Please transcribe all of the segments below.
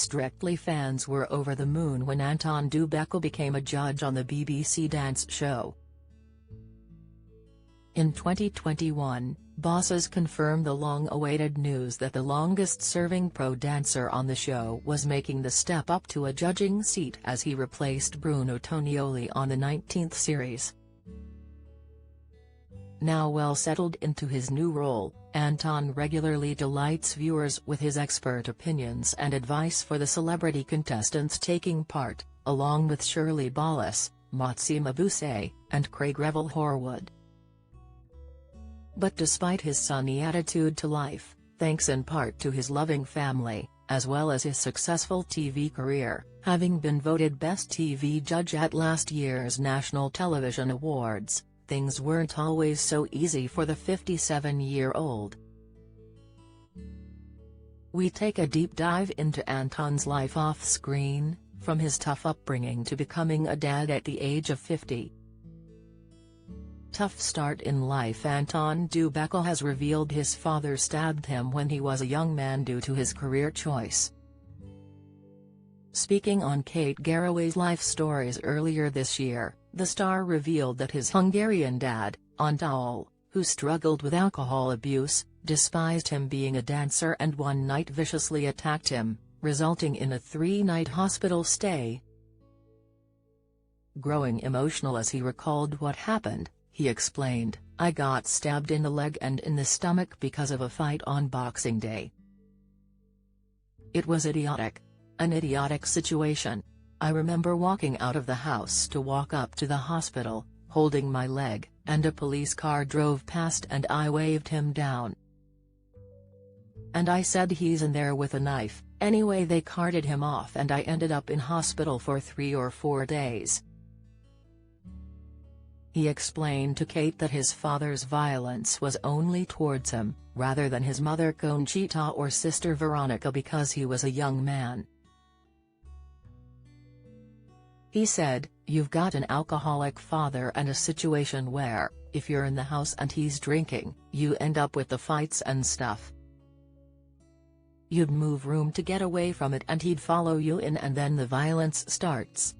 Strictly fans were over the moon when Anton du Beke became a judge on the BBC dance show. In 2021, bosses confirmed the long-awaited news that the longest-serving pro dancer on the show was making the step up to a judging seat as he replaced Bruno Tonioli on the 19th series. Now well settled into his new role, Anton regularly delights viewers with his expert opinions and advice for the celebrity contestants taking part, along with Shirley Ballas, Motsi Mabuse, and Craig Revel Horwood. But despite his sunny attitude to life, thanks in part to his loving family, as well as his successful TV career, having been voted Best TV Judge at last year's National Television Awards, things weren't always so easy for the 57-year-old. We take a deep dive into Anton's life off-screen, from his tough upbringing to becoming a dad at the age of 50. Tough start in life. Anton du Beke has revealed his father stabbed him when he was a young man due to his career choice. Speaking on Kate Garraway's Life Stories earlier this year, the star revealed that his Hungarian dad, Anton, who struggled with alcohol abuse, despised him being a dancer and one night viciously attacked him, resulting in a 3-night hospital stay. Growing emotional as he recalled what happened, he explained, "I got stabbed in the leg and in the stomach because of a fight on Boxing Day. It was idiotic. An idiotic situation. I remember walking out of the house to walk up to the hospital, holding my leg, and a police car drove past and I waved him down. And I said he's in there with a knife. Anyway, they carted him off and I ended up in hospital for 3 or 4 days." He explained to Kate that his father's violence was only towards him, rather than his mother Conchita or sister Veronica because he was a young man. He said, "You've got an alcoholic father and a situation where, if you're in the house and he's drinking, you end up with the fights and stuff. You'd move room to get away from it and he'd follow you in and then the violence starts."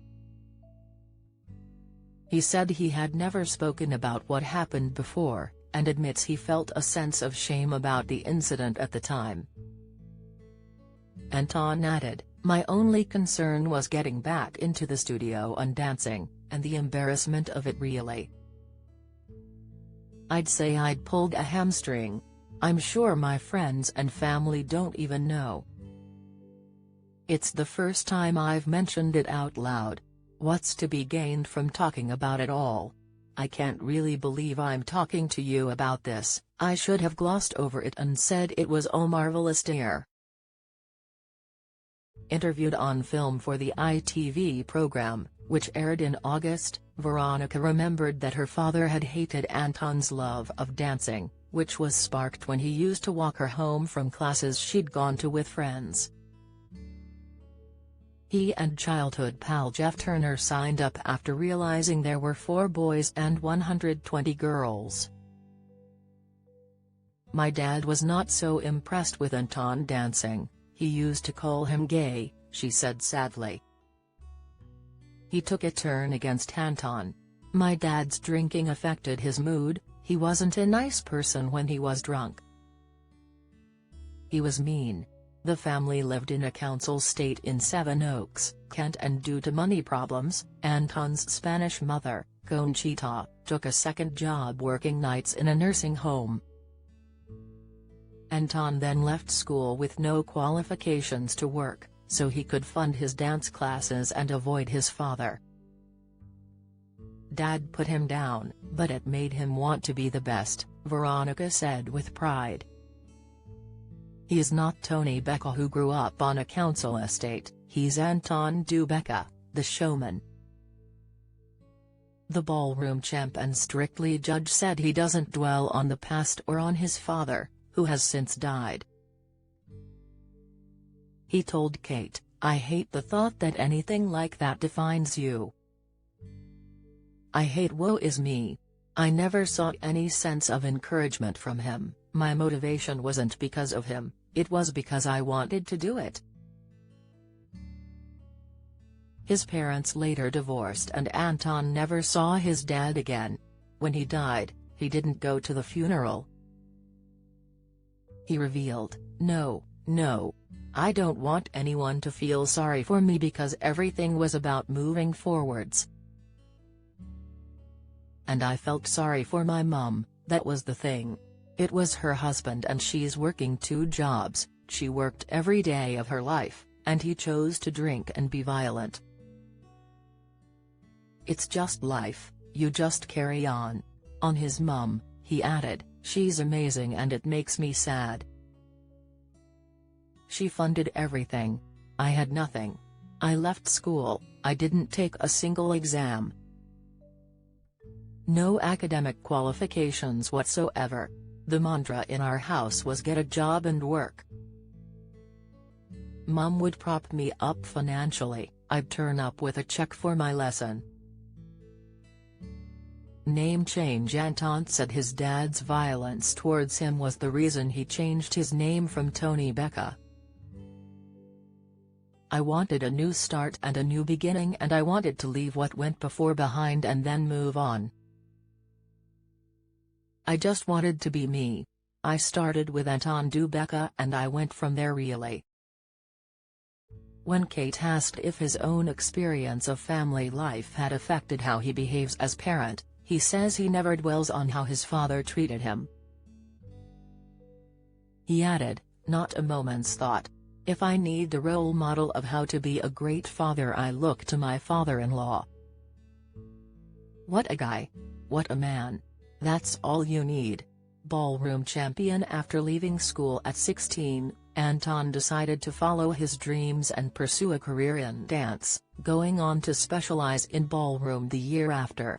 He said he had never spoken about what happened before, and admits he felt a sense of shame about the incident at the time. Anton added, "My only concern was getting back into the studio and dancing, and the embarrassment of it really. I'd say I'd pulled a hamstring. I'm sure my friends and family don't even know. It's the first time I've mentioned it out loud. What's to be gained from talking about it all? I can't really believe I'm talking to you about this. I should have glossed over it and said it was oh marvelous dear." Interviewed on film for the ITV program, which aired in August, Veronica remembered that her father had hated Anton's love of dancing, which was sparked when he used to walk her home from classes she'd gone to with friends. He and childhood pal Jeff Turner signed up after realizing there were 4 boys and 120 girls. "My dad was not so impressed with Anton dancing, he used to call him gay," she said sadly. He took a turn against Anton. "My dad's drinking affected his mood, he wasn't a nice person when he was drunk. He was mean." The family lived in a council estate in Seven Oaks, Kent, and due to money problems, Anton's Spanish mother, Conchita, took a second job working nights in a nursing home. Anton then left school with no qualifications to work, so he could fund his dance classes and avoid his father. "Dad put him down, but it made him want to be the best," Veronica said with pride. "He's not Tony Beke who grew up on a council estate, he's Anton du Beke, the showman." The ballroom champ and Strictly judge said he doesn't dwell on the past or on his father, who has since died. He told Kate, "I hate the thought that anything like that defines you. I hate woe is me. I never saw any sense of encouragement from him. My motivation wasn't because of him, it was because I wanted to do it." His parents later divorced and Anton never saw his dad again. When he died, he didn't go to the funeral. He revealed, "No, I don't want anyone to feel sorry for me because everything was about moving forwards. And I felt sorry for my mum, that was the thing. It was her husband and she's working 2 jobs, she worked every day of her life, and he chose to drink and be violent. It's just life, you just carry on." On his mum, he added, "She's amazing and it makes me sad. She funded everything. I had nothing. I left school, I didn't take a single exam. No academic qualifications whatsoever. The mantra in our house was get a job and work. Mum would prop me up financially, I'd turn up with a check for my lesson." Name change. Anton said his dad's violence towards him was the reason he changed his name from Tony Becca. "I wanted a new start and a new beginning and I wanted to leave what went before behind and then move on. I just wanted to be me. I started with Anton Becca and I went from there really." When Kate asked if his own experience of family life had affected how he behaves as parent, he says he never dwells on how his father treated him. He added, "Not a moment's thought. If I need a role model of how to be a great father, I look to my father-in-law. What a guy. What a man. That's all you need." Ballroom champion. After leaving school at 16, Anton decided to follow his dreams and pursue a career in dance, going on to specialize in ballroom the year after.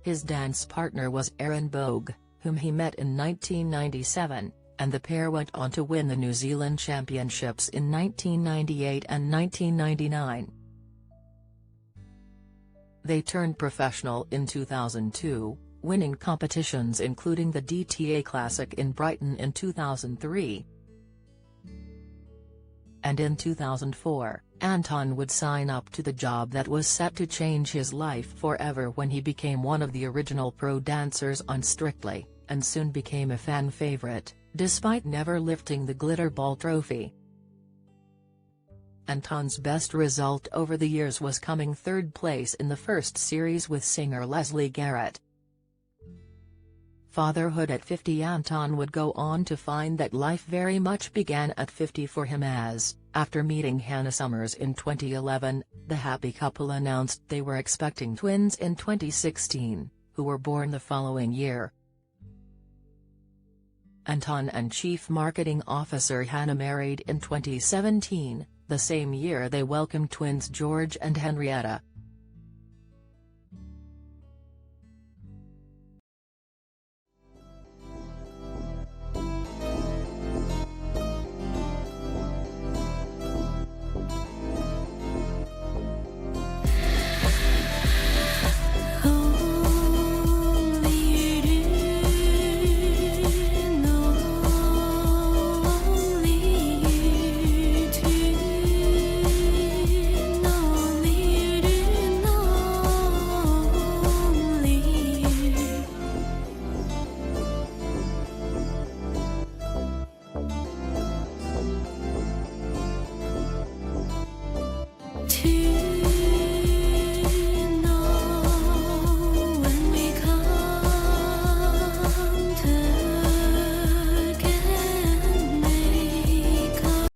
His dance partner was Erin Bogue, whom he met in 1997, and the pair went on to win the New Zealand Championships in 1998 and 1999. They turned professional in 2002, winning competitions including the DTA Classic in Brighton in 2003. And in 2004, Anton would sign up to the job that was set to change his life forever when he became one of the original pro dancers on Strictly, and soon became a fan favorite, despite never lifting the glitter ball trophy. Anton's best result over the years was coming 3rd place in the first series with singer Leslie Garrett. Fatherhood at 50. Anton would go on to find that life very much began at 50 for him as, after meeting Hannah Summers in 2011, the happy couple announced they were expecting twins in 2016, who were born the following year. Anton and Chief Marketing Officer Hannah married in 2017, the same year they welcomed twins George and Henrietta.